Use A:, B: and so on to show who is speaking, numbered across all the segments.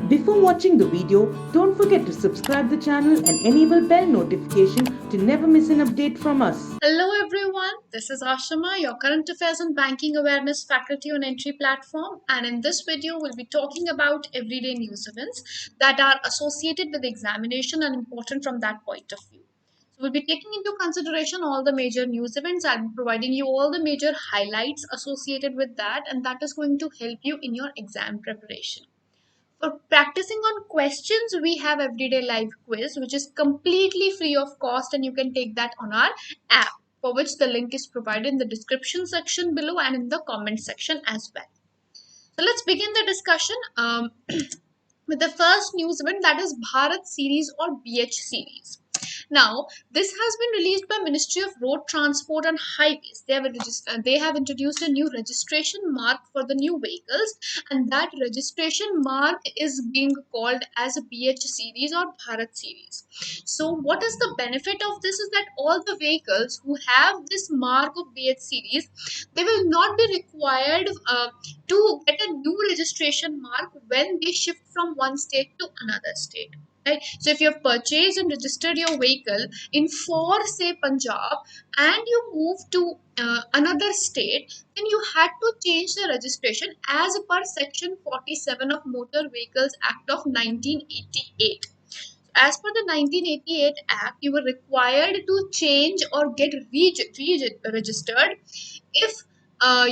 A: Before watching the video, don't forget to subscribe the channel and enable bell notification to never miss an update from us.
B: Hello everyone, this is Ashama, your current affairs and banking awareness faculty on Entri platform, and in this video we'll be talking about everyday news events that are associated with the examination and important from that point of view. So we'll be taking into consideration all the major news events and providing you all the major highlights associated with that, and that is going to help you in your exam preparation. For practicing on questions, we have Everyday Live Quiz, which is completely free of cost, and you can take that on our app, for which the link is provided in the description section below and in the comment section as well. So let's begin the discussion with the first news event, that is Bharat Series or BH Series. Now, this has been released by Ministry of Road Transport and Highways. They have introduced a new registration mark for the new vehicles, and that registration mark is being called as a BH series or Bharat series. So, what is the benefit of this is that all the vehicles who have this mark of BH series, they will not be required to get a new registration mark when they shift from one state to another state. Right? So if you have purchased and registered your vehicle in for say Punjab and you move to another state, then you had to change the registration as per section 47 of Motor Vehicles Act of 1988. As per the 1988 Act, you were required to change or get registered if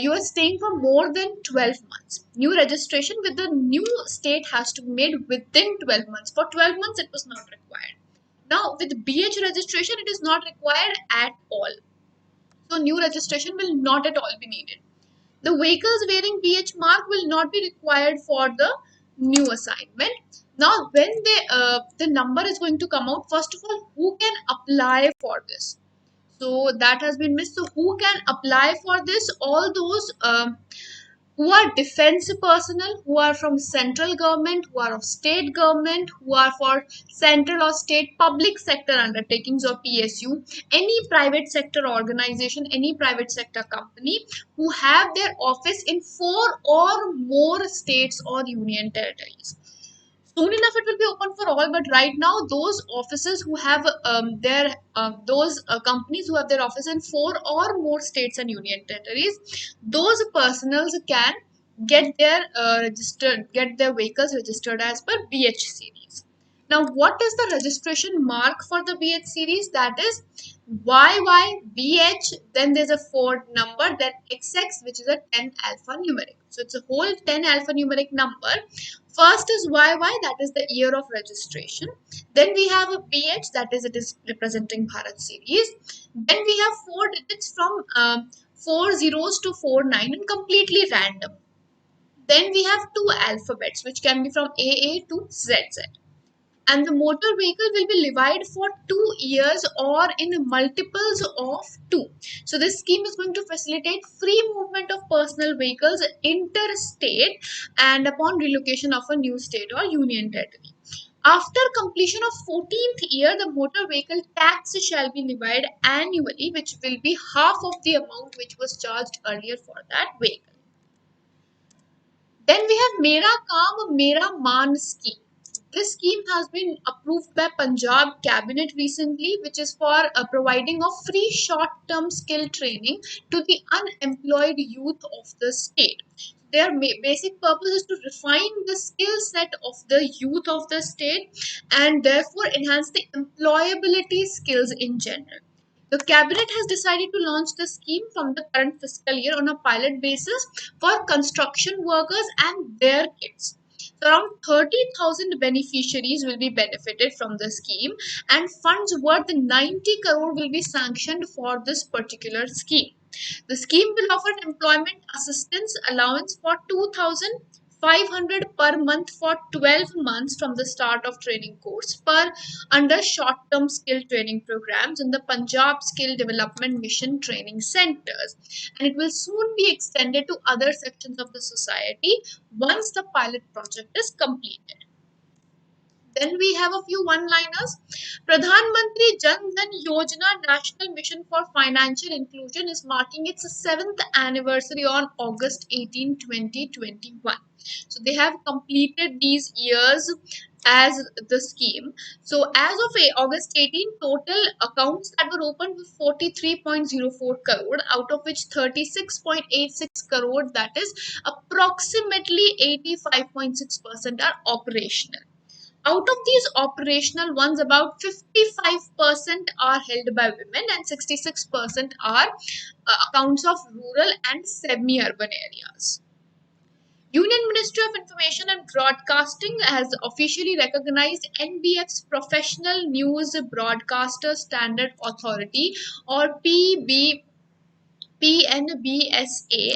B: you are staying for more than 12 months. New registration with the new state has to be made within 12 months. For 12 months, it was not required. Now, with BH registration, it is not required at all. So, new registration will not at all be needed. The vehicles wearing BH mark will not be required for the new assignment. Now, when the number is going to come out, first of all, who can apply for this? So that has been missed. So who can apply for this? All those who are defense personnel, who are from central government, who are of state government, who are for central or state public sector undertakings or PSU, any private sector organization, any private sector company who have their office in 4 or more states or union territories. Soon enough it will be open for all, but right now those offices who have their those companies who have their office in 4 or more states and union territories, those personals can get their vehicles registered as per BH series. Now, what is the registration mark for the BH series? That is YYBH, then there's a 4 number, then XX, which is a 10 alphanumeric. So it's a whole 10 alphanumeric number. First is YY, that is the year of registration. Then we have a BH, that is it is representing Bharat series. Then we have 4 digits from 4 zeros to 49 and completely random. Then we have 2 alphabets, which can be from AA to ZZ. And the motor vehicle will be levied for 2 years or in multiples of 2. So this scheme is going to facilitate free movement of personal vehicles interstate and upon relocation of a new state or union territory. After completion of 14th year, the motor vehicle tax shall be levied annually, which will be half of the amount which was charged earlier for that vehicle. Then we have Mera Kaam Mera Maan scheme. This scheme has been approved by Punjab cabinet recently, which is for providing of free short-term skill training to the unemployed youth of the state. Their basic purpose is to refine the skill set of the youth of the state and therefore enhance the employability skills in general. The cabinet has decided to launch the scheme from the current fiscal year on a pilot basis for construction workers and their kids. So around 30,000 beneficiaries will be benefited from the scheme, and funds worth 90 crore will be sanctioned for this particular scheme. The scheme will offer employment assistance allowance for 2,500 per month for 12 months from the start of training course per under short-term skill training programs in the Punjab Skill Development Mission training centers, and it will soon be extended to other sections of the society once the pilot project is completed. Then we have a few one-liners. Pradhan Mantri Jan Dhan Yojana National Mission for Financial Inclusion is marking its 7th anniversary on August 18, 2021. So they have completed these years as the scheme. So as of August 18, total accounts that were opened were 43.04 crore, out of which 36.86 crore, that is approximately 85.6%, are operational. Out of these operational ones, about 55% are held by women and 66% are accounts of rural and semi-urban areas. Union Ministry of Information and Broadcasting has officially recognized NBF's Professional News Broadcaster Standard Authority, or PNBSA,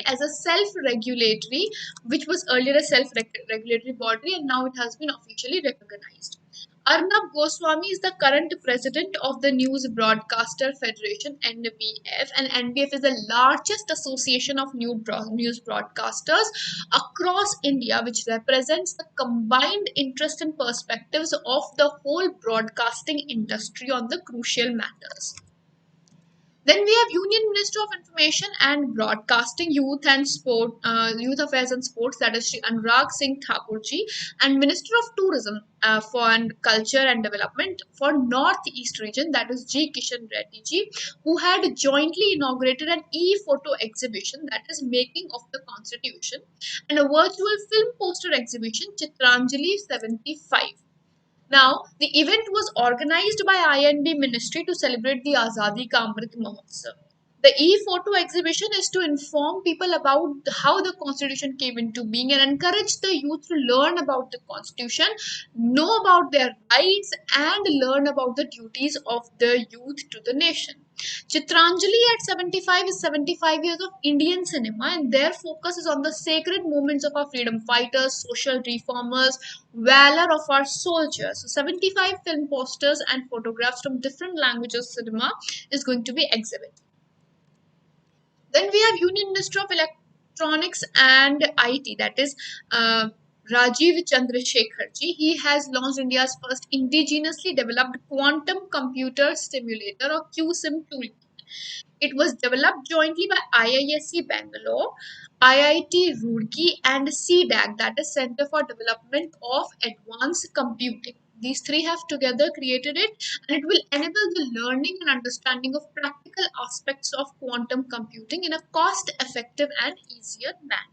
B: as a self-regulatory, which was earlier a self-regulatory body, and now it has been officially recognized. Arnab Goswami is the current president of the News Broadcaster Federation (NBF), and NBF is the largest association of news broadcasters across India, which represents the combined interest and perspectives of the whole broadcasting industry on the crucial matters. Then we have Union Minister of Information and Broadcasting, Youth Affairs and Sports, that is Shri Anurag Singh Thakurji, and Minister of Tourism for and Culture and Development for Northeast region, that is G. Kishan Reddy ji, who had jointly inaugurated an e-photo exhibition, that is Making of the Constitution, and a virtual film poster exhibition, Chitranjali 75. Now, the event was organized by INB Ministry to celebrate the Azadi Ka Amrit Mahotsav. The e-photo exhibition is to inform people about how the constitution came into being and encourage the youth to learn about the constitution, know about their rights, and learn about the duties of the youth to the nation. Chitranjali at 75 is 75 years of Indian cinema, and their focus is on the sacred moments of our freedom fighters, social reformers, valor of our soldiers. So 75 film posters and photographs from different languages of cinema is going to be exhibited. Then we have Union Minister of Electronics and IT, that is Rajiv Chandrasekharji. He has launched India's first indigenously developed quantum computer simulator, or QSIM tool. It was developed jointly by IISc Bangalore, IIT Roorkee, and CDAC, that is Center for Development of Advanced Computing. These three have together created it, and it will enable the learning and understanding of practical aspects of quantum computing in a cost-effective and easier manner.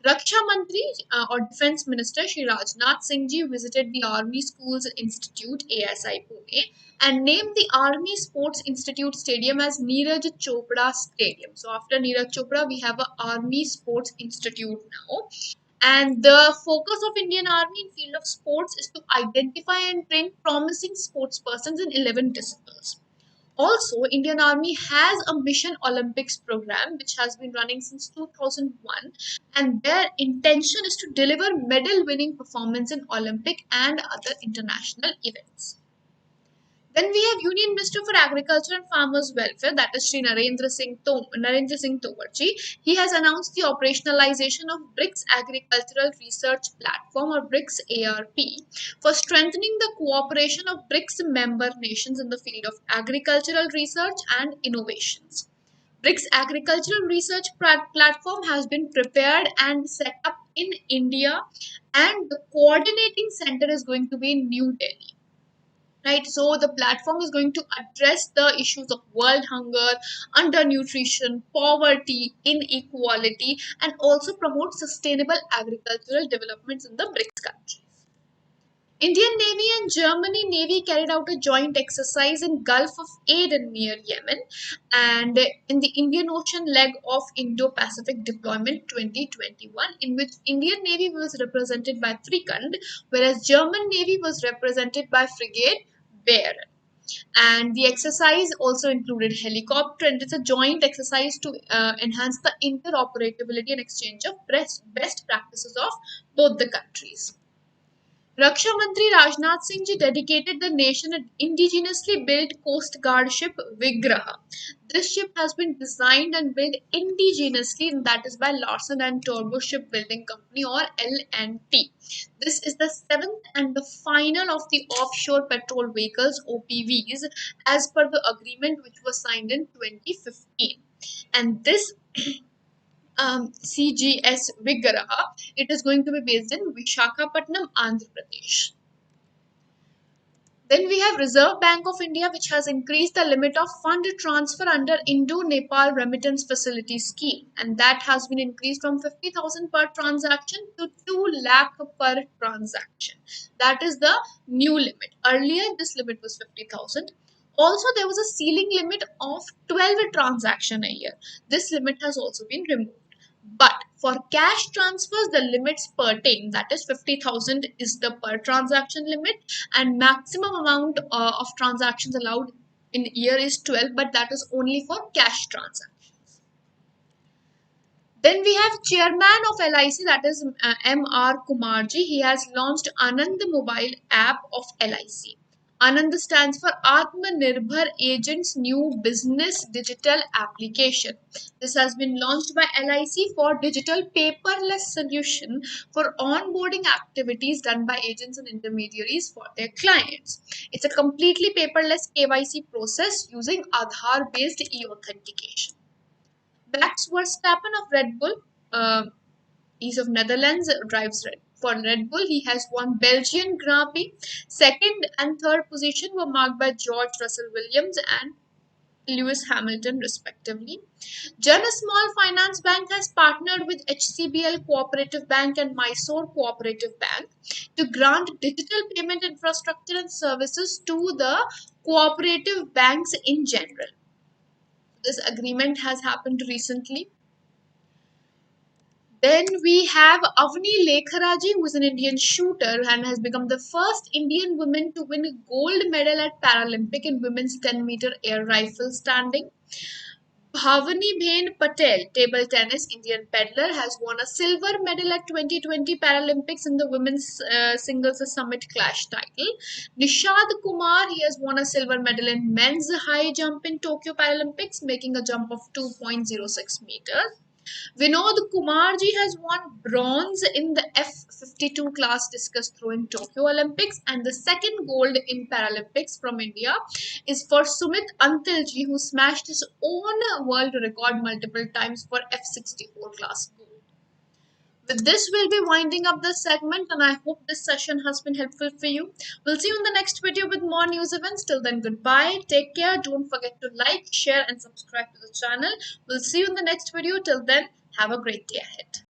B: Raksha Mantri or Defense Minister Shri Rajnath Singh ji visited the Army Schools Institute ASI Pune and named the Army Sports Institute Stadium as Neeraj Chopra Stadium. So after Neeraj Chopra, we have a Army Sports Institute now. And the focus of Indian Army in field of sports is to identify and train promising sports persons in 11 disciplines. Also, Indian Army has a Mission Olympics program which has been running since 2001, and their intention is to deliver medal-winning performance in Olympic and other international events. Then we have Union Minister for Agriculture and Farmers Welfare, that is Sri Narendra Singh Tomarji. He has announced the operationalization of BRICS Agricultural Research Platform, or BRICS ARP, for strengthening the cooperation of BRICS member nations in the field of agricultural research and innovations. BRICS Agricultural Research Platform has been prepared and set up in India, and the coordinating center is going to be in New Delhi. Right, so the platform is going to address the issues of world hunger, undernutrition, poverty, inequality, and also promote sustainable agricultural developments in the BRICS countries. Indian Navy and Germany Navy carried out a joint exercise in Gulf of Aden near Yemen and in the Indian Ocean leg of Indo-Pacific Deployment 2021, in which Indian Navy was represented by Trikand, whereas German Navy was represented by Frigate Bear. And the exercise also included helicopter, and it's a joint exercise to enhance the interoperability and exchange of best practices of both the countries. Raksha Mantri Rajnath Singh ji dedicated the nation an indigenously built Coast Guard ship Vigraha. This ship has been designed and built indigenously, and that is by Larsen and Toubro Shipbuilding Company, or L&T. This is the seventh and the final of the offshore petrol vehicles OPVs as per the agreement which was signed in 2015. And this CGS Vigraha, it is going to be based in Vishakhapatnam, Andhra Pradesh. Then we have Reserve Bank of India, which has increased the limit of fund transfer under Indo-Nepal Remittance Facility Scheme, and that has been increased from 50,000 per transaction to 2 lakh per transaction. That is the new limit. Earlier, this limit was 50,000. Also, there was a ceiling limit of 12 transaction a year. This limit has also been removed. But for cash transfers, the limits pertain, that is 50,000 is the per transaction limit, and maximum amount of transactions allowed in year is 12, but that is only for cash transactions. Then we have chairman of LIC, that is M.R. Kumarji. He has launched Anand mobile app of LIC. Anand stands for Atmanirbhar Agents New Business Digital Application. This has been launched by LIC for digital paperless solution for onboarding activities done by agents and intermediaries for their clients. It's a completely paperless KYC process using Aadhaar based e-authentication. Max Verstappen of Red Bull, he's of Netherlands, drives for Red Bull. He has won Belgian Grand Prix. Second and third position were marked by George Russell Williams and Lewis Hamilton, respectively. Jan Small Finance Bank has partnered with HCBL Cooperative Bank and Mysore Cooperative Bank to grant digital payment infrastructure and services to the cooperative banks in general. This agreement has happened recently. Then we have Avni Lekharaji, who is an Indian shooter and has become the first Indian woman to win a gold medal at Paralympic in women's 10-meter air rifle standing. Bhavani Bhen Patel, table tennis Indian peddler, has won a silver medal at 2020 Paralympics in the women's singles summit clash title. Nishad Kumar, he has won a silver medal in men's high jump in Tokyo Paralympics, making a jump of 2.06 meters. Vinod Kumarji has won bronze in the F52 class discus throw in Tokyo Olympics, and the second gold in Paralympics from India is for Sumit Antilji, who smashed his own world record multiple times for F64 class gold. With this, we'll be winding up this segment, and I hope this session has been helpful for you. We'll see you in the next video with more news events. Till then, goodbye. Take care. Don't forget to like, share, and subscribe to the channel. We'll see you in the next video. Till then, have a great day ahead.